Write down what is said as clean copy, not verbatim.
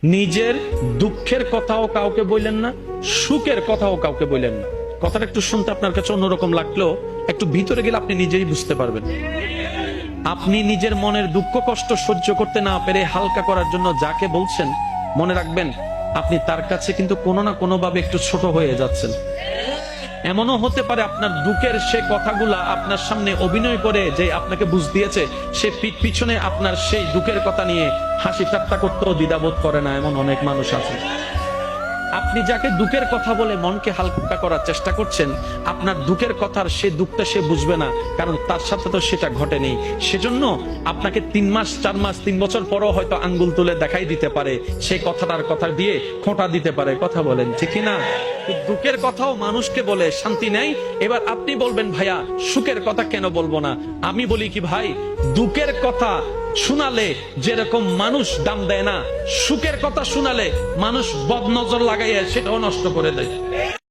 নিজের দুঃখের কথাও কাউকে বললেন না, সুখের কথাও কাউকে বললেন না। কথাটা একটু শুনতে আপনার কাছে অন্যরকম লাগলেও একটু ভিতরে গেলে আপনি নিজেই বুঝতে পারবেন। আপনি নিজের মনের দুঃখ কষ্ট সহ্য করতে না পেরে হালকা করার জন্য যাকে বলছেন, মনে রাখবেন আপনি তার কাছে কিন্তু কোনো না কোনো ভাবে একটু ছোট হয়ে যাচ্ছেন। এমনও হতে পারে আপনার দুঃখের সে কথাগুলা আপনার সামনে অভিনয় করে যে আপনাকে বুঝ দিয়েছে, সে পিছনে আপনার সেই দুঃখের কথা নিয়ে হাসি ঠাট্টা করতেও দ্বিধাবোধ করে না, এমন অনেক মানুষ আছে। আপনি যাকে দুঃখের কথা বলে মনকে হালকা করার চেষ্টা করছেন, আপনার দুঃখের কথার সে দুঃখটা সে বুঝবে না, কারণ তার সাথে তো সেটা ঘটেনি। সেজন্য আপনাকে 3 মাস 4 মাস 3 বছর পরও হয়তো আঙ্গুল তুলে দেখাই দিতে পারে, সেই কথাটার কথা দিয়ে খোঁটা দিতে পারে। কথা বলেন ঠিক না? দুঃখের কথাও মানুষকে বলে শান্তি নেই। এবার আপনি বলবেন ভাইয়া সুখের কথা কেন বলবো না? আমি বলি কি ভাই, দুঃখের কথা শোনালে যেরকম মানুষ দাম দেয় না, সুখের কথা শোনালে মানুষ বদনজর লাগাইয়া সেটাও নষ্ট করে দেয়।